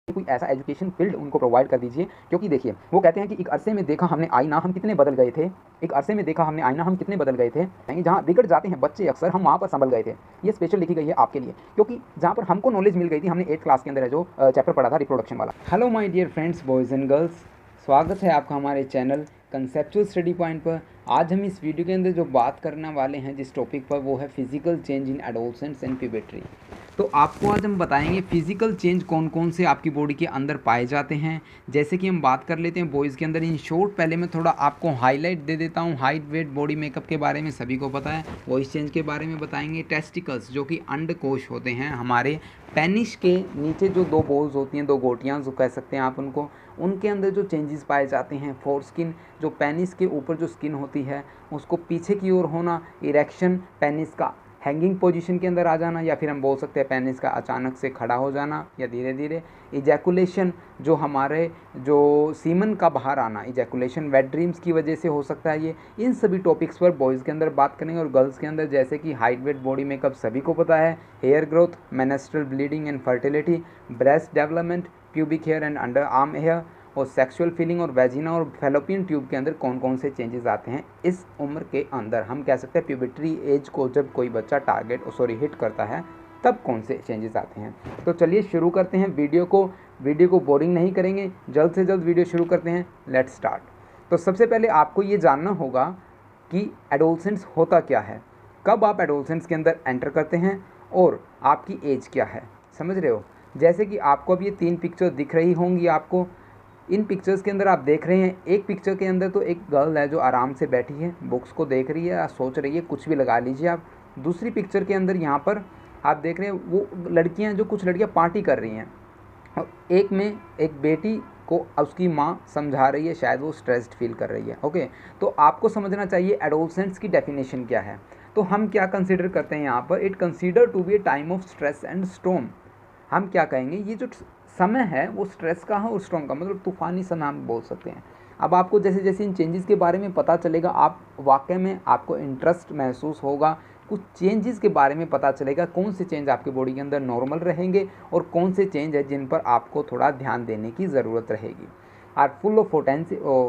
कोई ऐसा education field उनको प्रोवाइड कर दीजिए, क्योंकि देखिए वो कहते हैं कि एक अरसे में देखा हमने आईना हम कितने बदल गए थे, एक अरसे में देखा हमने आईना हम कितने बदल गए थे, जहाँ बिगड़ जाते हैं बच्चे अक्सर हम वहाँ पर संभल गए थे। ये स्पेशल लिखी गई है आपके लिए, क्योंकि जहाँ पर हमको नॉलेज मिल गई थी, हमने 8th क्लास के अंदर है जो चैप्टर पढ़ा था रिप्रोडक्शन वाला। Hello my dear friends, boys and girls, स्वागत है आपका हमारे चैनल कंसेप्चुअल स्टडी पॉइंट पर। आज हम इस वीडियो के अंदर जो बात करने वाले हैं जिस टॉपिक पर, वो है physical change in adolescents and puberty. तो आपको आज हम बताएंगे फिजिकल चेंज कौन कौन से आपकी बॉडी के अंदर पाए जाते हैं। जैसे कि हम बात कर लेते हैं बॉयज़ के अंदर। इन शॉर्ट पहले मैं थोड़ा आपको हाईलाइट दे देता हूँ। हाइट, वेट, बॉडी मेकअप के बारे में सभी को पता है। वॉइस चेंज के बारे में बताएंगे। टेस्टिकल्स जो कि अंडकोश होते हैं हमारे पेनिस के नीचे, जो दो बोल्स होती हैं, दो गोटियाँ जो कह सकते हैं आप उनको, उनके अंदर जो चेंजेस पाए जाते हैं। फोर स्किन, जो पेनिस के ऊपर जो स्किन होती है उसको पीछे की ओर होना। इरेक्शन, पेनिस का हैंगिंग पोजीशन के अंदर आ जाना, या फिर हम बोल सकते हैं पेनिस का अचानक से खड़ा हो जाना या धीरे धीरे। इजैकुलेशन, जो हमारे जो सीमन का बाहर आना, इजैकुलेशन वेट ड्रीम्स की वजह से हो सकता है। ये इन सभी टॉपिक्स पर बॉयज़ के अंदर बात करेंगे। और गर्ल्स के अंदर जैसे कि हाइट, वेट, बॉडी मेकअप सभी को पता है। Hair growth, menstrual bleeding and fertility, breast development, pubic hair and under arm hair, और सेक्सुअल फीलिंग और वेजिना और फैलोपियन ट्यूब के अंदर कौन कौन से चेंजेस आते हैं इस उम्र के अंदर। हम कह सकते हैं प्यूबर्टी एज को जब कोई बच्चा हिट करता है तब कौन से चेंजेस आते हैं। तो चलिए शुरू करते हैं वीडियो को बोरिंग नहीं करेंगे, जल्द से जल्द वीडियो शुरू करते हैं। Let's start. तो सबसे पहले आपको ये जानना होगा कि एडोलसेंस होता क्या है, कब आप एडोलसेंस के अंदर एंटर करते हैं और आपकी एज क्या है। समझ रहे हो। जैसे कि आपको अब ये 3 पिक्चर दिख रही होंगी आपको। इन पिक्चर्स के अंदर आप देख रहे हैं, एक पिक्चर के अंदर तो एक गर्ल है जो आराम से बैठी है, बुक्स को देख रही है या सोच रही है, कुछ भी लगा लीजिए आप। दूसरी पिक्चर के अंदर यहाँ पर आप देख रहे हैं वो लड़कियाँ, जो कुछ लड़कियाँ पार्टी कर रही हैं, और एक में एक बेटी को उसकी माँ समझा रही है, शायद वो स्ट्रेस्ड फील कर रही है। ओके, तो आपको समझना चाहिए एडोलसेंस की डेफिनेशन क्या है। तो हम क्या कंसिडर करते हैं यहाँ पर, it consider to be a time of stress and storm. हम क्या कहेंगे, ये जो समय है वो स्ट्रेस का है और स्टॉर्म का, मतलब तूफानी समय हम बोल सकते हैं। अब आपको जैसे जैसे इन चेंजेस के बारे में पता चलेगा, आप वाकई में आपको इंटरेस्ट महसूस होगा, कुछ चेंजेस के बारे में पता चलेगा, कौन से चेंज आपके बॉडी के अंदर नॉर्मल रहेंगे और कौन से चेंज है जिन पर आपको थोड़ा ध्यान देने की ज़रूरत रहेगी। आर फुल ऑफ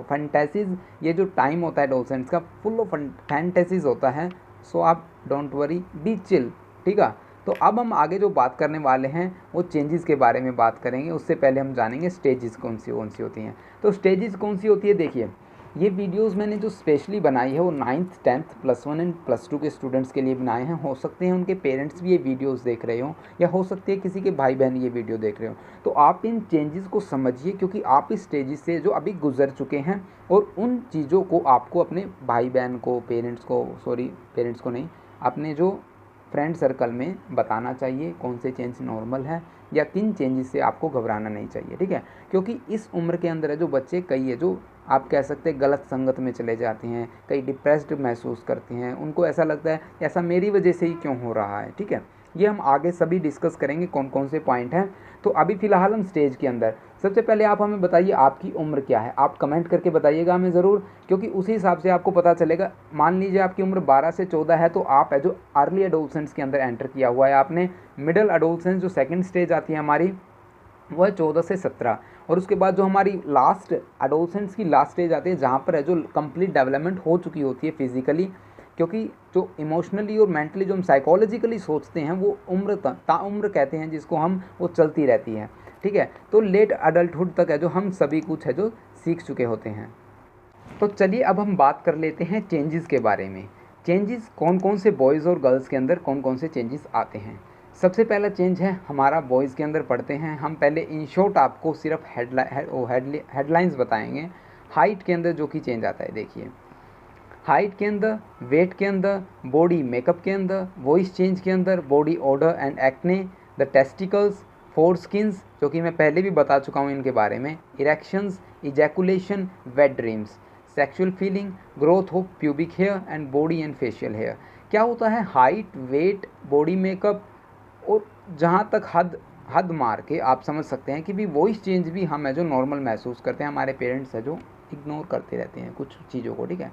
फैंटेसीज, ये जो टाइम होता है एडोलसेंस का, फुल ऑफ फैंटेसीज होता है। सो आप डोंट वरी, बी चिल, ठीक है। तो अब हम आगे जो बात करने वाले हैं वो चेंजेस के बारे में बात करेंगे। उससे पहले हम जानेंगे स्टेजेस कौन सी होती हैं। तो स्टेजेस कौन सी होती है, देखिए ये वीडियोस मैंने जो स्पेशली बनाई है वो 9th 10th +1 एंड +2 के स्टूडेंट्स के लिए बनाए हैं। हो सकते हैं उनके पेरेंट्स भी ये वीडियोस देख रहे हों, या हो सकती है किसी के भाई बहन ये वीडियो देख रहे हो। तो आप इन चेंजेस को समझिए, क्योंकि आप इस स्टेजेस से जो अभी गुजर चुके हैं, और उन चीज़ों को आपको अपने भाई बहन को, पेरेंट्स को नहीं, अपने जो फ्रेंड सर्कल में बताना चाहिए कौन से चेंज नॉर्मल है या किन चेंजेस से आपको घबराना नहीं चाहिए, ठीक है। क्योंकि इस उम्र के अंदर है जो बच्चे, कई है जो आप कह सकते हैं गलत संगत में चले जाते हैं, कई डिप्रेस्ड महसूस करते हैं, उनको ऐसा लगता है ऐसा मेरी वजह से ही क्यों हो रहा है, ठीक है। ये हम आगे सभी डिस्कस करेंगे कौन कौन से पॉइंट हैं। तो अभी फ़िलहाल हम स्टेज के अंदर, सबसे पहले आप हमें बताइए आपकी उम्र क्या है। आप कमेंट करके बताइएगा हमें ज़रूर, क्योंकि उसी हिसाब से आपको पता चलेगा। मान लीजिए आपकी उम्र 12 से 14 है, तो आप है जो अर्ली एडोलसेंस के अंदर एंटर किया हुआ है आपने। मिडिल एडोलसेंस जो सेकंड स्टेज आती है हमारी, वो है 14 से 17। और उसके बाद जो हमारी लास्ट एडोलसेंस की लास्ट स्टेज आती है, जहाँ पर है जो कंप्लीट डेवलपमेंट हो चुकी होती है फिजिकली, क्योंकि जो इमोशनली और मेंटली जो हम साइकोलॉजिकली सोचते हैं वो उम्र ताउम्र कहते हैं जिसको हम, वो चलती रहती है, ठीक है। तो लेट अडल्टहुड तक है जो हम सभी कुछ है जो सीख चुके होते हैं। तो चलिए अब हम बात कर लेते हैं चेंजेस के बारे में। चेंजेस कौन कौन से बॉयज़ और गर्ल्स के अंदर कौन कौन से चेंजेस आते हैं। सबसे पहला चेंज है हमारा बॉयज़ के अंदर पढ़ते हैं हम। पहले इन शॉर्ट आपको सिर्फ हेडलाइंस बताएंगे। हाइट के अंदर जो कि चेंज आता है, देखिए हाइट के अंदर, वेट के अंदर, बॉडी मेकअप के अंदर, वॉइस चेंज के अंदर, body order and acne, the testicles, four skins जो कि मैं पहले भी बता चुका हूँ इनके बारे में, erections, ejaculation, wet dreams, sexual feeling, growth of pubic hair and body and facial hair. क्या होता है, हाइट, वेट, बॉडी मेकअप, और जहाँ तक हद मार के आप समझ सकते हैं कि भी वॉइस चेंज भी हम है जो नॉर्मल महसूस करते हैं। हमारे पेरेंट्स है जो इग्नोर करते रहते हैं कुछ चीज़ों को, ठीक है।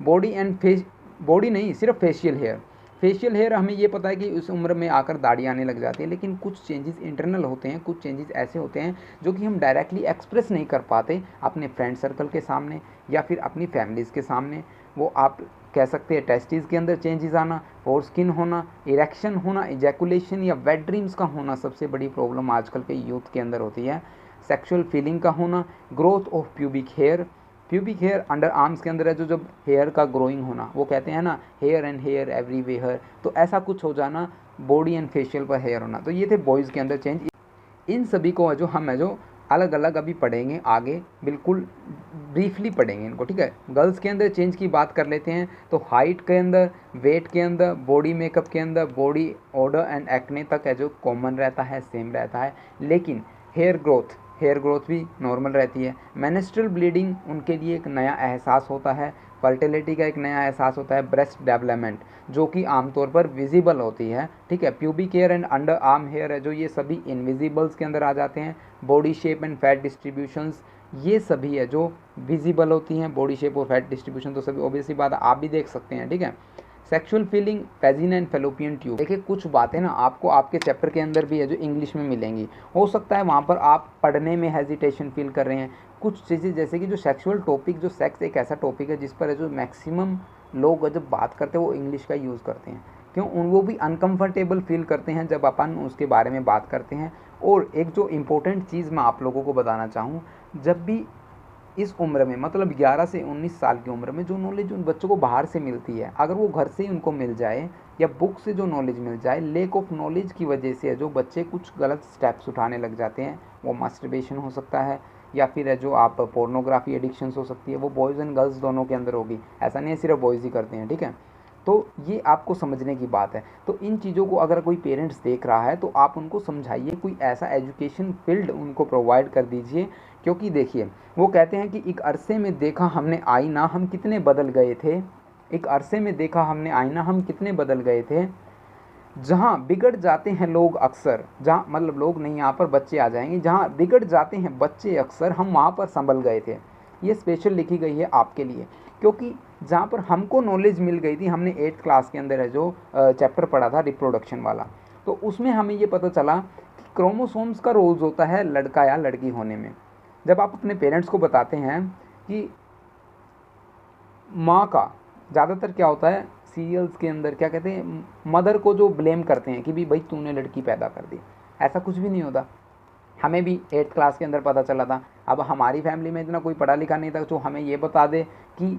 बॉडी एंड फेस, बॉडी नहीं सिर्फ फेशियल हेयर, फेशियल हेयर हमें ये पता है कि उस उम्र में आकर दाढ़ी आने लग जाती है, लेकिन कुछ चेंजेस इंटरनल होते हैं, कुछ चेंजेस ऐसे होते हैं जो कि हम डायरेक्टली एक्सप्रेस नहीं कर पाते अपने फ्रेंड सर्कल के सामने या फिर अपनी फैमिलीज़ के सामने। वो आप कह सकते हैं टेस्टिस के अंदर चेंजेस आना, फोर स्किन होना, इरेक्शन होना, इजैकुलेशन या वेट ड्रीम्स का होना सबसे बड़ी प्रॉब्लम आजकल के यूथ के अंदर होती है। सेक्सुअल फीलिंग का होना, growth of pubic hair under arms के अंदर है जो जब हेयर का ग्रोइंग होना, वो कहते हैं ना हेयर एंड हेयर एवरीवेयर, तो ऐसा कुछ हो जाना, बॉडी एंड फेशियल पर हेयर होना। तो ये थे बॉयज़ के अंदर चेंज। इन सभी को जो हम है जो अलग अलग अभी पढ़ेंगे आगे, बिल्कुल ब्रीफली पढ़ेंगे इनको, ठीक है। गर्ल्स के अंदर चेंज की बात कर लेते हैं तो हाइट के अंदर, वेट के अंदर, बॉडी मेकअप के अंदर, बॉडी ऑर्डर एंड एक्ने तक है जो कॉमन रहता है, सेम रहता है। लेकिन हेयर ग्रोथ भी नॉर्मल रहती है। मेंस्ट्रुअल ब्लीडिंग उनके लिए एक नया एहसास होता है, फर्टिलिटी का एक नया एहसास होता है, ब्रेस्ट डेवलपमेंट जो कि आमतौर पर विजिबल होती है, ठीक है। Pubic hair and under arm hair है जो ये सभी इनविजिबल्स के अंदर आ जाते हैं। Body shape and fat distributions ये सभी है जो विजिबल होती हैं, बॉडी शेप और फैट डिस्ट्रीब्यूशन तो सभी ऑब्वियसली बात आप भी देख सकते हैं, ठीक है। Sexual feeling, vagina and fallopian tube. देखिए कुछ बातें ना आपको आपके चैप्टर के अंदर भी है जो इंग्लिश में मिलेंगी, हो सकता है वहाँ पर आप पढ़ने में हेजिटेशन फील कर रहे हैं। कुछ चीज़ें जैसे कि जो सेक्सुअल टॉपिक, जो सेक्स एक ऐसा टॉपिक है जिस पर है जो मैक्सिमम लोग जब बात करते हैं वो इंग्लिश का यूज़ करते हैं, क्यों वो भी अनकम्फर्टेबल फील करते हैं जब अपन उसके बारे में बात करते हैं। और एक जो इम्पोर्टेंट चीज़ मैं आप लोगों को बताना चाहूँ, जब भी इस उम्र में मतलब 11 से 19 साल की उम्र में जो नॉलेज उन बच्चों को बाहर से मिलती है, अगर वो घर से ही उनको मिल जाए या बुक से जो नॉलेज मिल जाए, लेक ऑफ नॉलेज की वजह से जो बच्चे कुछ गलत स्टेप्स उठाने लग जाते हैं, वो मास्टरबेशन हो सकता है या फिर है जो आप पोर्नोग्राफी एडिक्शंस हो सकती है, वो बॉयज़ एंड गर्ल्स दोनों के अंदर होगी। ऐसा नहीं है सिर्फ बॉयज़ ही करते हैं, ठीक है। तो ये आपको समझने की बात है। तो इन चीज़ों को अगर कोई पेरेंट्स देख रहा है तो आप उनको समझाइए, कोई ऐसा एजुकेशन फील्ड उनको प्रोवाइड कर दीजिए। क्योंकि देखिए वो कहते हैं कि एक अरसे में देखा हमने आईना हम कितने बदल गए थे, एक अरसे में देखा हमने आईना हम कितने बदल गए थे। जहाँ बिगड़ जाते हैं लोग अक्सर, जहाँ मतलब लोग नहीं, यहाँ पर बच्चे आ जाएंगे, जहाँ बिगड़ जाते हैं बच्चे अक्सर हम वहाँ पर संभल गए थे। ये स्पेशल लिखी गई है आपके लिए, क्योंकि जहाँ पर हमको नॉलेज मिल गई थी, हमने 8th क्लास के अंदर है जो चैप्टर पढ़ा था रिप्रोडक्शन वाला, तो उसमें हमें ये पता चला कि क्रोमोसोम्स का रोल्स होता है लड़का या लड़की होने में। जब आप अपने पेरेंट्स को बताते हैं कि माँ का ज़्यादातर क्या होता है सीरियल्स के अंदर, क्या कहते हैं, मदर को जो ब्लेम करते हैं कि भाई तूने लड़की पैदा कर दी, ऐसा कुछ भी नहीं होता। हमें भी 8th क्लास के अंदर पता चला था। अब हमारी फैमिली में इतना कोई पढ़ा लिखा नहीं था जो हमें ये बता दे कि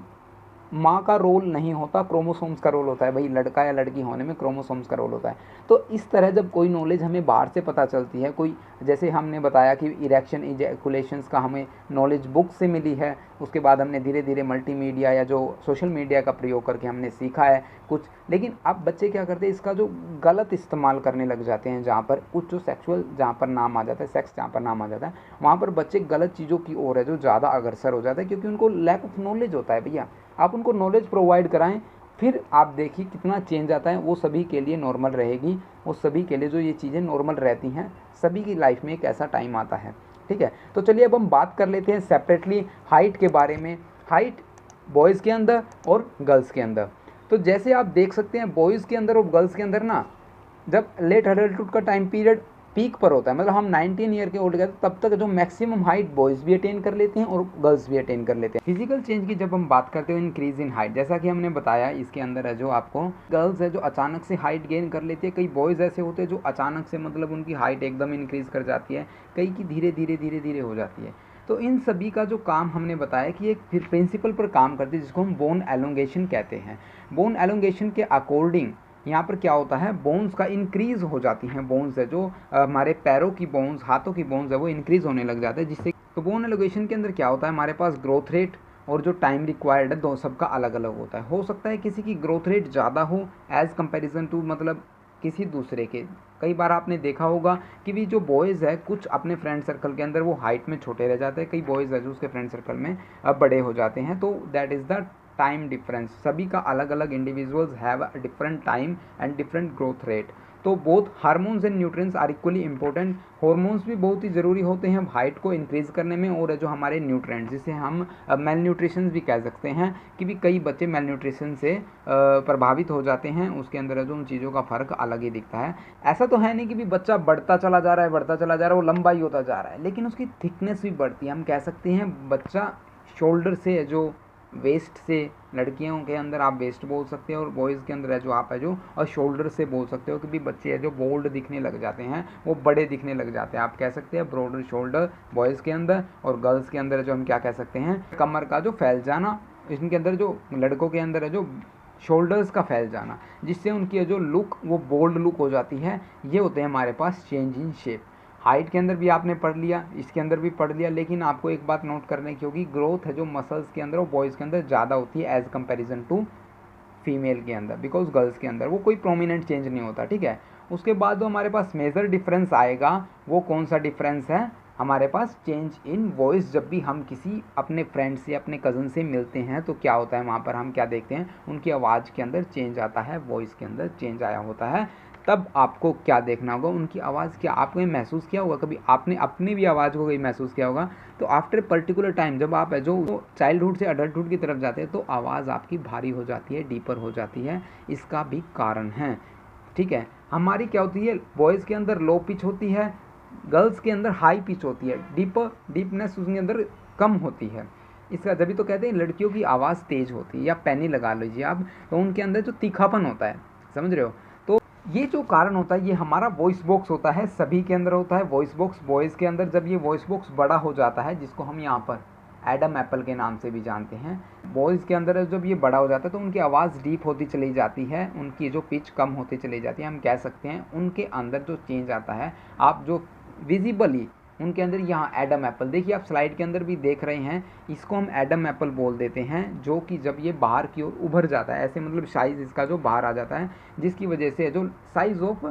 माँ का रोल नहीं होता, क्रोमोसोम्स का रोल होता है। भाई लड़का या लड़की होने में क्रोमोसोम्स का रोल होता है। तो इस तरह जब कोई नॉलेज हमें बाहर से पता चलती है, कोई जैसे हमने बताया कि इरेक्शन इजैकुलेशंस का हमें नॉलेज बुक से मिली है, उसके बाद हमने धीरे धीरे मल्टीमीडिया या जो सोशल मीडिया का प्रयोग करके हमने सीखा है कुछ। लेकिन अब बच्चे क्या करते हैं, इसका जो गलत इस्तेमाल करने लग जाते हैं, जहाँ पर कुछ जो सेक्सुअल जहाँ पर नाम आ जाता है, सेक्स जहाँ पर नाम आ जाता है, वहाँ पर बच्चे गलत चीज़ों की ओर है जो ज़्यादा अग्रसर हो जाता है, क्योंकि उनको लैक ऑफ नॉलेज होता है। भैया आप उनको नॉलेज प्रोवाइड कराएं, फिर आप देखिए कितना चेंज आता है। वो सभी के लिए नॉर्मल रहेगी, वो सभी के लिए जो ये चीज़ें नॉर्मल रहती हैं, सभी की लाइफ में एक ऐसा टाइम आता है, ठीक है। तो चलिए अब हम बात कर लेते हैं सेपरेटली हाइट के बारे में, हाइट बॉयज़ के अंदर और गर्ल्स के अंदर। तो जैसे आप देख सकते हैं बॉयज़ के अंदर और गर्ल्स के अंदर ना, जब लेट अडल्टहुड का टाइम पीरियड पीक पर होता है, मतलब हम 19 ईयर के ओल्ड गए, तब तक जो मैक्सिमम हाइट बॉयज़ भी अटेन कर लेते हैं और गर्ल्स भी अटेन कर लेते हैं। फिजिकल चेंज की जब हम बात करते हैं इंक्रीज इन हाइट, जैसा कि हमने बताया इसके अंदर है जो आपको गर्ल्स है जो अचानक से हाइट गेन कर लेती है, कई बॉयज़ ऐसे होते हैं जो अचानक से मतलब उनकी हाइट एकदम इंक्रीज़ कर जाती है, कई की धीरे धीरे हो जाती है। तो इन सभी का जो काम हमने बताया कि एक फिर प्रिंसिपल पर काम करती है जिसको हम बोन एलोंगेशन कहते हैं। बोन एलोंगेशन के अकॉर्डिंग यहाँ पर क्या होता है, बोन्स का इंक्रीज़ हो जाती हैं, बोन्स है जो हमारे पैरों की बोन्स, हाथों की बोन्स है वो इंक्रीज़ होने लग जाते हैं, जिससे तो बोन एलोंगेशन के अंदर क्या होता है, हमारे पास ग्रोथ रेट और जो टाइम रिक्वायर्ड है दो सबका अलग अलग होता है। हो सकता है किसी की ग्रोथ रेट ज़्यादा हो एज़ कंपेरिजन टू मतलब किसी दूसरे के। कई बार आपने देखा होगा कि भी जो बॉयज़ है कुछ अपने फ्रेंड सर्कल के अंदर वो हाइट में छोटे रह जाते हैं, कई बॉयज़ है जो उसके फ्रेंड सर्कल में अब बड़े हो जाते हैं। तो that is the time difference, सभी का अलग अलग individuals have a different time and different growth rate. तो both hormones and nutrients are equally important. Hormones भी बहुत ही ज़रूरी होते हैं हाइट को इंक्रीज़ करने में, और जो हमारे न्यूट्रिएंट्स जिसे हम मेल न्यूट्रिशन भी कह सकते हैं कि भी कई बच्चे मेल न्यूट्रिशन से प्रभावित हो जाते हैं, उसके अंदर जो उन चीज़ों का फ़र्क अलग ही दिखता है। ऐसा तो है नहीं कि भी बच्चा बढ़ता चला जा रहा है बढ़ता चला जा रहा है, वो लंबा ही होता जा रहा है, लेकिन उसकी थिकनेस भी बढ़ती है। हम कह सकते हैं बच्चा शोल्डर से जो वेस्ट से, लड़कियों के अंदर आप वेस्ट बोल सकते हो और बॉयज़ के अंदर है जो आप है जो और शोल्डर से बोल सकते हो कि भी बच्चे है जो बोल्ड दिखने लग जाते हैं, वो बड़े दिखने लग जाते हैं। आप कह सकते हैं ब्रॉडर शोल्डर बॉयज़ के अंदर, और गर्ल्स के अंदर जो हम क्या कह सकते हैं कमर का जो फैल जाना, इनके अंदर जो लड़कों के अंदर है जो शोल्डर्स का फैल जाना, जिससे उनकी जो लुक वो बोल्ड लुक हो जाती है। ये होते हैं हमारे पास चेंज इन शेप। हाइट के अंदर भी आपने पढ़ लिया, इसके अंदर भी पढ़ लिया, लेकिन आपको एक बात नोट करने की होगी, ग्रोथ है जो मसल्स के अंदर वो बॉयज़ के अंदर ज़्यादा होती है एज़ कंपैरिजन टू फीमेल के अंदर, बिकॉज गर्ल्स के अंदर वो कोई प्रोमिनेंट चेंज नहीं होता, ठीक है। उसके बाद जो हमारे पास मेजर डिफरेंस आएगा वो कौन सा डिफरेंस है, हमारे पास चेंज इन वॉइस। जब भी हम किसी अपने फ्रेंड से अपने कज़न से मिलते हैं तो क्या होता है वहाँ पर हम क्या देखते हैं, उनकी आवाज़ के अंदर चेंज आता है, वॉइस के अंदर चेंज आया होता है। तब आपको क्या देखना होगा, उनकी आवाज़ क्या आपने महसूस किया होगा, कभी आपने अपनी भी आवाज़ को कभी महसूस किया होगा। तो आफ्टर पर्टिकुलर टाइम जब आप है जो चाइल्डहुड से अडल्टहुड की तरफ जाते हैं तो आवाज़ आपकी भारी हो जाती है, डीपर हो जाती है, इसका भी कारण है, ठीक है। हमारी क्या होती है, बॉयज़ के अंदर लो पिच होती है, गर्ल्स के अंदर हाई पिच होती है, डीपनेस उसके अंदर कम होती है। इसका जब भी तो कहते हैं लड़कियों की आवाज़ तेज़ होती है, या पैनी लगा लीजिए आप, तो उनके अंदर जो तीखापन होता है, समझ रहे हो। तो ये जो कारण होता है ये हमारा वॉइस बॉक्स होता है, सभी के अंदर होता है वॉइस बॉक्स। बॉयज़ के अंदर जब ये वॉइस बॉक्स बड़ा हो जाता है, जिसको हम यहाँ पर एडम एप्पल के नाम से भी जानते हैं, बॉयज़ के अंदर जब ये बड़ा हो जाता है तो उनकी आवाज़ डीप होती चली जाती है, उनकी जो पिच कम होती चली जाती है। हम कह सकते हैं उनके अंदर जो चेंज आता है, आप जो विजिबली उनके अंदर यहाँ एडम एप्पल देखिए, आप स्लाइड के अंदर भी देख रहे हैं, इसको हम एडम एप्पल बोल देते हैं, जो कि जब ये बाहर की ओर उभर जाता है, ऐसे मतलब साइज़ इसका जो बाहर आ जाता है, जिसकी वजह से जो साइज़ ऑफ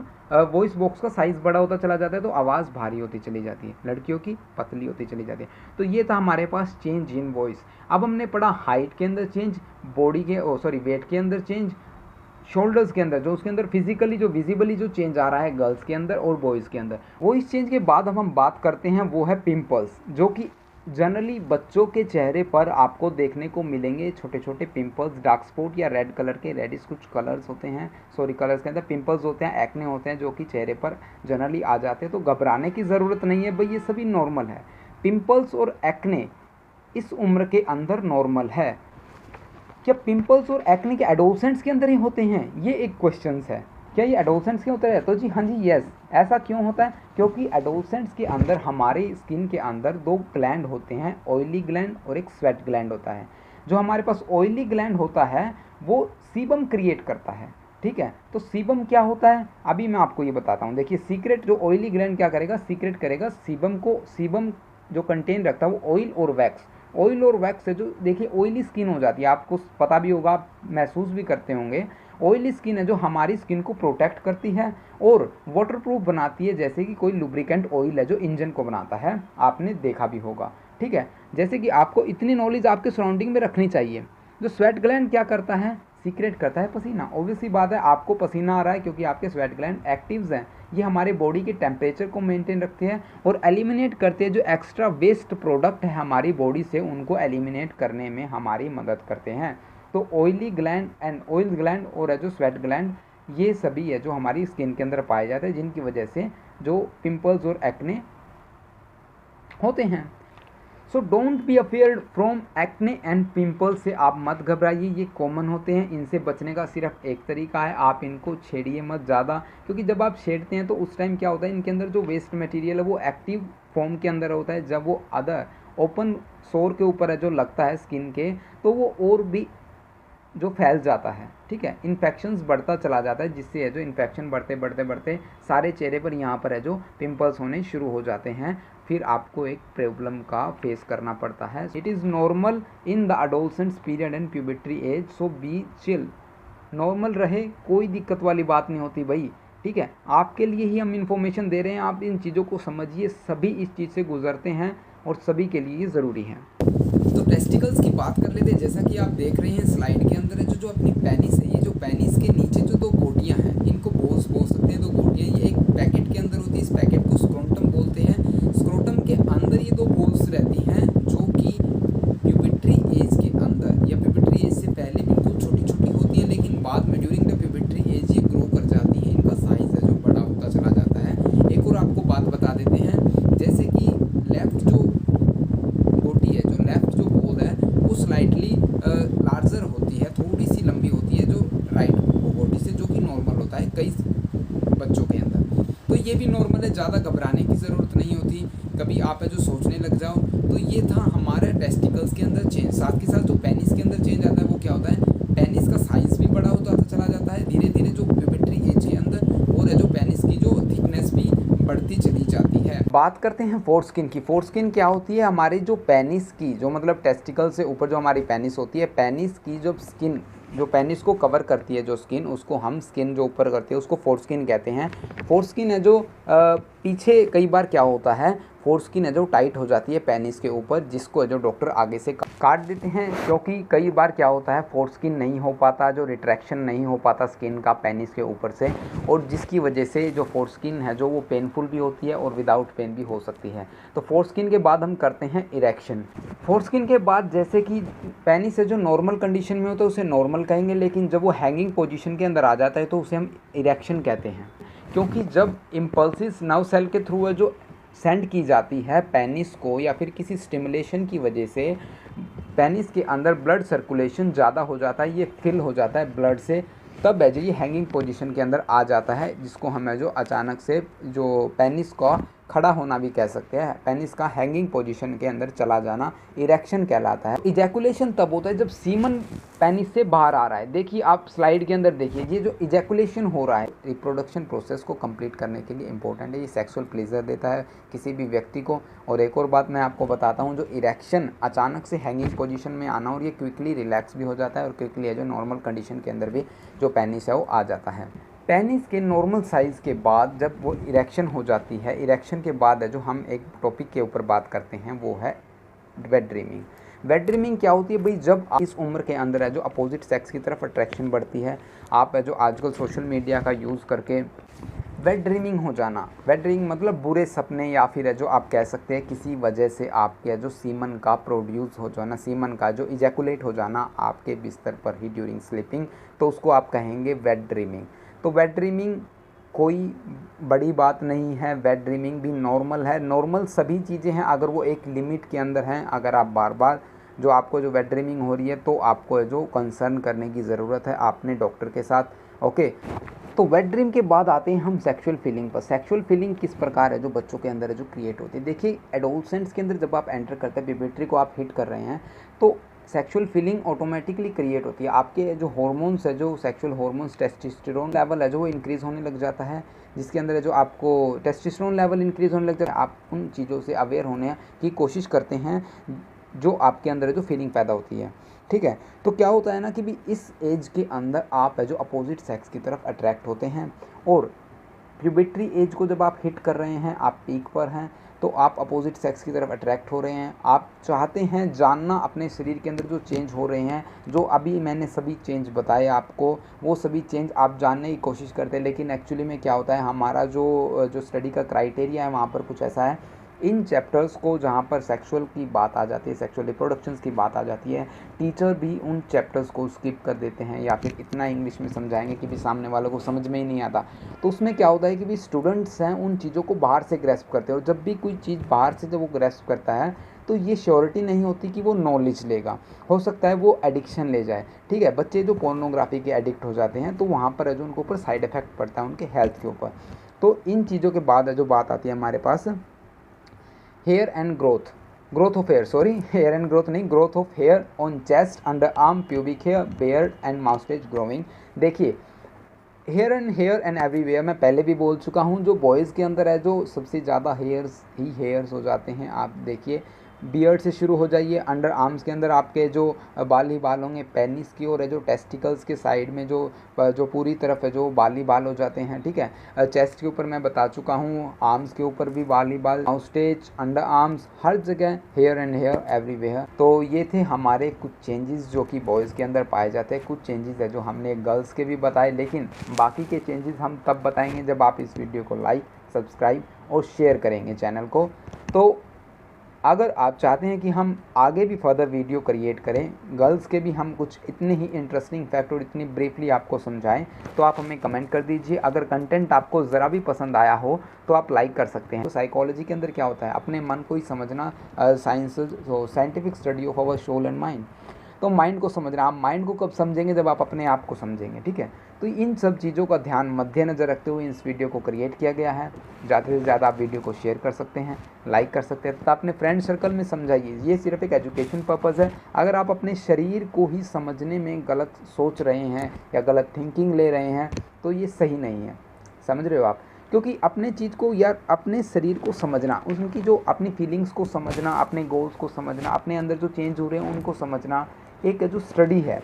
वॉइस बॉक्स का साइज़ बड़ा होता चला जाता है, तो आवाज़ भारी होती चली जाती है, लड़कियों की पतली होती चली जाती है। तो ये था हमारे पास चेंज इन वॉइस। अब हमने पढ़ा हाइट के अंदर चेंज, बॉडी के वेट के अंदर चेंज, शोल्डर्स के अंदर जो उसके अंदर फिजिकली जो विजिबली जो चेंज आ रहा है गर्ल्स के अंदर और बॉयज़ के अंदर। वो इस चेंज के बाद हम बात करते हैं वो है पिंपल्स, जो कि जनरली बच्चों के चेहरे पर आपको देखने को मिलेंगे, छोटे छोटे पिंपल्स, डार्क स्पॉट या रेड कलर के, रेडिश कुछ कलर्स होते हैं, कलर्स के अंदर पिंपल्स होते हैं, एक्ने होते हैं, जो कि चेहरे पर जनरली आ जाते हैं। तो घबराने की ज़रूरत नहीं है भाई, ये सभी नॉर्मल है। पिंपल्स और एक्ने इस उम्र के अंदर नॉर्मल है। क्या पिंपल्स और एक्ने के एडोलसेंट्स के अंदर ही होते हैं, ये एक क्वेश्चन है। क्या ये एडोलसेंट्स के होते हैं, तो जी हाँ जी यस। ऐसा क्यों होता है, क्योंकि एडोलसेंट्स के अंदर हमारे स्किन के अंदर दो ग्लैंड होते हैं, ऑयली ग्लैंड और एक स्वेट ग्लैंड होता है। जो हमारे पास ऑयली ग्लैंड होता है वो सीबम क्रिएट करता है, ठीक है। तो सीबम क्या होता है अभी मैं आपको ये बताता हूँ। देखिए सीक्रेट, जो ऑयली ग्लैंड क्या करेगा, सीक्रेट करेगा सीबम को। सीबम जो कंटेन रखता है वो ऑयल और वैक्स, ऑयल और वैक्स से जो देखिए ऑयली स्किन हो जाती है, आपको पता भी होगा, आप महसूस भी करते होंगे। ऑयली स्किन है जो हमारी स्किन को प्रोटेक्ट करती है और वाटरप्रूफ बनाती है, जैसे कि कोई लुब्रिकेंट ऑयल है जो इंजन को बनाता है, आपने देखा भी होगा, ठीक है। जैसे कि आपको इतनी नॉलेज आपके सराउंडिंग में रखनी चाहिए। जो स्वेट ग्लैंड क्या करता है, सीक्रेट करता है पसीना। ऑब्वियसली बात है आपको पसीना आ रहा है क्योंकि आपके स्वेट ग्लैंड एक्टिव्स हैं, ये हमारे बॉडी के टेम्परेचर को मेंटेन रखते हैं और एलिमिनेट करते हैं जो एक्स्ट्रा वेस्ट प्रोडक्ट है हमारी बॉडी से, उनको एलिमिनेट करने में हमारी मदद करते हैं। तो oily gland and oil gland और जो स्वेट ग्लैंड, ये सभी है जो हमारी स्किन के अंदर पाए जाते हैं, जिनकी वजह से जो पिंपल्स और एक्ने होते हैं। So don't be afraid from acne and pimple से आप मत घबराइए, ये कॉमन होते हैं। इनसे बचने का सिर्फ एक तरीका है, आप इनको छेड़िए मत ज़्यादा, क्योंकि जब आप छेड़ते हैं तो उस टाइम क्या होता है, इनके अंदर जो वेस्ट मटेरियल है वो एक्टिव फॉर्म के अंदर होता है। जब वो अदर ओपन सोर के ऊपर है जो लगता है स्किन के, तो वो और भी जो फैल जाता है, ठीक है, इन्फेक्शंस बढ़ता चला जाता है, जिससे है जो इन्फेक्शन बढ़ते बढ़ते बढ़ते सारे चेहरे पर यहाँ पर है जो पिंपल्स होने शुरू हो जाते हैं। फिर आपको एक प्रॉब्लम का फेस करना पड़ता है। It is normal in the adolescents period and puberty age, so be chill. Normal रहे, कोई दिक्कत वाली बात नहीं होती भाई, ठीक है। आपके लिए ही हम इंफॉर्मेशन दे रहे हैं, आप इन चीज़ों को समझिए, सभी इस चीज़ से गुजरते हैं और सभी के लिए ये ज़रूरी है। तो टेस्टिकल्स की बात कर लेते हैं। जैसा कि आप देख रहे हैं स्लाइड के अंदर है जो अपनी पेनिस है, ये जो पेनिस के नीचे जो दो गोटियां हैं, इनको बोल सकते हैं, दो ब्रैकेट को स्क्रोटम बोलते हैं। स्क्रोटम के अंदर ये दो होल्स रहती हैं जो कि प्यूबिट्री एज के अंदर या प्यूबिट्री एज से पहले बिल्कुल छोटी छोटी होती है, लेकिन बाद में ड्यूरिंग द प्यूबिट्री एज ये ग्रो कर जाती है, इनका साइज है जो बड़ा होता चला जाता है। एक और आपको बात बता देते हैं, जैसे कि लेफ्ट जो बॉडी है, जो लेफ्ट जो होल है वो स्लाइटली लार्जर होती है, थोड़ी सी लंबी होती है जो राइट बॉडी से, जो कि नॉर्मल होता है कई बच्चों के अंदर। तो ये भी नॉर्मल है, ज़्यादा घबराने की ज़रूरत नहीं होती। कभी आप है जो सोचने लग जाओ। तो ये था हमारे टेस्टिकल्स के अंदर चेंज। साथ के साथ जो पेनिस के अंदर चेंज आता है वो क्या होता है, पेनिस का साइज़ भी बड़ा होता चला जाता है धीरे धीरे जो प्यूबिट्री एज के अंदर, और है जो पेनिस की जो थिकनेस भी बढ़ती चली जाती है। बात करते हैं फोरस्किन की। फोरस्किन क्या होती है, हमारी जो पेनिस की जो मतलब टेस्टिकल से ऊपर जो हमारी पेनिस होती है, पेनिस की जो स्किन जो पेनिस को कवर करती है जो स्किन, उसको हम स्किन जो ऊपर करती है उसको फोरस्किन कहते हैं। फोरस्किन है जो पीछे कई बार क्या होता है, फोरस्किन है जो टाइट हो जाती है पेनिस के ऊपर, जिसको जो डॉक्टर आगे से काट देते हैं, क्योंकि कई बार क्या होता है फोरस्किन नहीं हो पाता, जो रिट्रैक्शन नहीं हो पाता स्किन का पेनिस के ऊपर से, और जिसकी वजह से जो फोरस्किन है जो वो पेनफुल भी होती है और विदाउट पेन भी हो सकती है। तो फोरस्किन के बाद हम करते हैं इरेक्शन। फोरस्किन के बाद जैसे कि पेनिस है जो नॉर्मल कंडीशन में होता है उसे नॉर्मल कहेंगे, लेकिन जब वो हैंगिंग पोजीशन के अंदर आ जाता है तो उसे हम इरेक्शन कहते हैं, क्योंकि जब इम्पल्सिस नर्व सेल के थ्रू है जो सेंड की जाती है पेनिस को, या फिर किसी स्टिमुलेशन की वजह से पेनिस के अंदर ब्लड सर्कुलेशन ज़्यादा हो जाता है, ये फिल हो जाता है ब्लड से, तब है जो ये हैंगिंग पोजीशन के अंदर आ जाता है, जिसको हम है जो अचानक से जो पेनिस का खड़ा होना भी कह सकते हैं, पेनिस का हैंगिंग पोजीशन के अंदर चला जाना इरेक्शन कहलाता है। इजैकुलेशन तब होता है जब सीमन पेनिस से बाहर आ रहा है। देखिए आप स्लाइड के अंदर देखिए, ये जो इजैकुलेशन हो रहा है रिप्रोडक्शन प्रोसेस को कंप्लीट करने के लिए इंपॉर्टेंट है, ये सेक्सुअल प्लेजर देता है किसी भी व्यक्ति को। और एक और बात मैं आपको बताता हूँ, जो इरेक्शन अचानक से हैंगिंग पोजीशन में आना, और ये क्विकली रिलैक्स भी हो जाता है और क्विकली है जो नॉर्मल कंडीशन के अंदर भी जो पेनिस है वो आ जाता है। पेनिस के नॉर्मल साइज़ के बाद जब वो इरेक्शन हो जाती है, इरेक्शन के बाद है जो हम एक टॉपिक के ऊपर बात करते हैं वो है वेट ड्रीमिंग। वेट ड्रीमिंग क्या होती है भाई, जब इस उम्र के अंदर है जो अपोजिट सेक्स की तरफ अट्रैक्शन बढ़ती है, आप है जो आजकल सोशल मीडिया का यूज़ करके वेट ड्रीमिंग हो जाना। वेट ड्रीमिंग मतलब बुरे सपने, या फिर है जो आप कह सकते हैं किसी वजह से आपके जो सीमन का प्रोड्यूस हो जाना, सीमन का जो इजैकुलेट हो जाना आपके बिस्तर पर ही ड्यूरिंग स्लीपिंग, तो उसको आप कहेंगे वेट ड्रीमिंग। तो वेट ड्रीमिंग कोई बड़ी बात नहीं है, वेट ड्रीमिंग भी नॉर्मल है। नॉर्मल सभी चीज़ें हैं अगर वो एक लिमिट के अंदर हैं। अगर आप बार बार जो आपको जो वेट ड्रीमिंग हो रही है तो आपको जो कंसर्न करने की ज़रूरत है आपने डॉक्टर के साथ। ओके, तो वेट ड्रीम के बाद आते हैं हम सेक्सुअल फीलिंग पर। सेक्सुअल फीलिंग किस प्रकार है जो बच्चों के अंदर है जो क्रिएट होती है। देखिए एडोलसेंट्स के अंदर जब आप एंटर करते हैं, प्यूबर्टी को आप हिट कर रहे हैं, तो सेक्सुअल फीलिंग ऑटोमेटिकली क्रिएट होती है। आपके जो हार्मोन्स है, जो सेक्सुअल हार्मोन्स, टेस्टोस्टेरोन लेवल है जो वो इंक्रीज़ होने लग जाता है, जिसके अंदर है जो आपको टेस्टोस्टेरोन लेवल इंक्रीज़ होने लग जाता है। आप उन चीज़ों से अवेयर होने की कोशिश करते हैं जो आपके अंदर है जो फीलिंग पैदा होती है। ठीक है, तो क्या होता है ना कि भी इस एज के अंदर आप है जो अपोजिट सेक्स की तरफ अट्रैक्ट होते हैं, और प्यूबर्टी एज को जब आप हिट कर रहे हैं, आप पीक पर हैं, तो आप अपोजिट सेक्स की तरफ अट्रैक्ट हो रहे हैं। आप चाहते हैं जानना अपने शरीर के अंदर जो चेंज हो रहे हैं, जो अभी मैंने सभी चेंज बताए आपको, वो सभी चेंज आप जानने की कोशिश करते हैं। लेकिन एक्चुअली में क्या होता है, हमारा जो स्टडी का क्राइटेरिया है वहाँ पर कुछ ऐसा है, इन चैप्टर्स को जहाँ पर सेक्सुअल की बात आ जाती है, सेक्सुअल रिप्रोडक्शंस की बात आ जाती है, टीचर भी उन चैप्टर्स को स्किप कर देते हैं, या फिर इतना इंग्लिश में समझाएंगे कि भी सामने वालों को समझ में ही नहीं आता। तो उसमें क्या होता है कि भी स्टूडेंट्स हैं उन चीज़ों को बाहर से ग्रेस्प करते हैं, और जब भी कोई चीज़ बाहर से जब वो ग्रेस्प करता है तो ये श्योरिटी नहीं होती कि वो नॉलेज लेगा, हो सकता है वो एडिक्शन ले जाए। ठीक है, बच्चे जो पोर्नोग्राफी के एडिक्ट हो जाते हैं तो वहाँ पर है जो उनके ऊपर साइड इफेक्ट पड़ता है उनके हेल्थ के ऊपर। तो इन चीज़ों के बाद है जो बात आती है हमारे पास hair and growth of hair, sorry hair and growth नहीं, growth of hair on chest, underarm, pubic hair, beard and moustache growing. देखिए हेयर एंड एवरीवेयर मैं पहले भी बोल चुका हूँ, जो बॉयज़ के अंदर है जो सबसे ज़्यादा हेयर्स हो जाते हैं। आप देखिए बियर्ड से शुरू हो जाइए, अंडर आर्म्स के अंदर आपके जो बाल ही बाल होंगे, पेनिस की और है जो टेस्टिकल्स के साइड में जो पूरी तरफ है जो बाल ही बाल हो जाते हैं। ठीक है, चेस्ट के ऊपर मैं बता चुका हूँ, आर्म्स के ऊपर भी बाल ही बाल, माउस्टेच, अंडर आर्म्स, हर जगह हेयर एंड हेयर एवरीवेयर। तो ये थे हमारे कुछ चेंजेस जो कि बॉयज़ के अंदर पाए जाते हैं। कुछ चेंजेस है जो हमने गर्ल्स के भी बताए, लेकिन बाकी के चेंजेस हम तब बताएंगे जब आप इस वीडियो को लाइक, सब्सक्राइब और शेयर करेंगे चैनल को। तो अगर आप चाहते हैं कि हम आगे भी फर्दर वीडियो क्रिएट करें, गर्ल्स के भी हम कुछ इतने ही इंटरेस्टिंग फैक्ट और इतनी ब्रीफली आपको समझाएं, तो आप हमें कमेंट कर दीजिए। अगर कंटेंट आपको ज़रा भी पसंद आया हो तो आप लाइक कर सकते हैं। तो साइकोलॉजी के अंदर क्या होता है, अपने मन को ही समझना, scientific study of our soul and mind. तो माइंड को समझना, आप माइंड को कब समझेंगे, जब आप अपने आप को समझेंगे, ठीक है। तो इन सब चीज़ों का ध्यान मद्देनज़र रखते हुए इस वीडियो को क्रिएट किया गया है। ज़्यादा से ज़्यादा आप वीडियो को शेयर कर सकते हैं, लाइक कर सकते हैं तथा अपने फ्रेंड सर्कल में समझाइए। ये सिर्फ एक एजुकेशन पर्पज़ है। अगर आप अपने शरीर को ही समझने में गलत सोच रहे हैं या गलत थिंकिंग ले रहे हैं तो ये सही नहीं है, समझ रहे हो आप। क्योंकि अपने चीज़ को या अपने शरीर को समझना, उनकी जो अपनी फीलिंग्स को समझना, अपने गोल्स को समझना, अपने अंदर जो चेंज हो रहे हैं उनको समझना एक जो स्टडी है।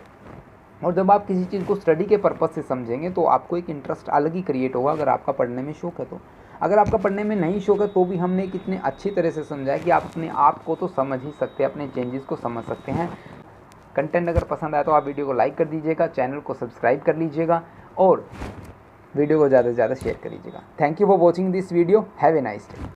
और जब आप किसी चीज़ को स्टडी के पर्पज़ से समझेंगे तो आपको एक इंटरेस्ट अलग ही क्रिएट होगा। अगर आपका पढ़ने में शौक़ है तो, अगर आपका पढ़ने में नहीं शौक़ है तो भी हमने कितने अच्छी तरह से समझा है कि आप अपने आप को तो समझ ही सकते हैं, अपने चेंजेस को समझ सकते हैं। कंटेंट अगर पसंद आया तो आप वीडियो को लाइक कर दीजिएगा, चैनल को सब्सक्राइब कर लीजिएगा और वीडियो को ज़्यादा से ज़्यादा शेयर कर लीजिएगा। Thank you for watching this video. Have a nice day.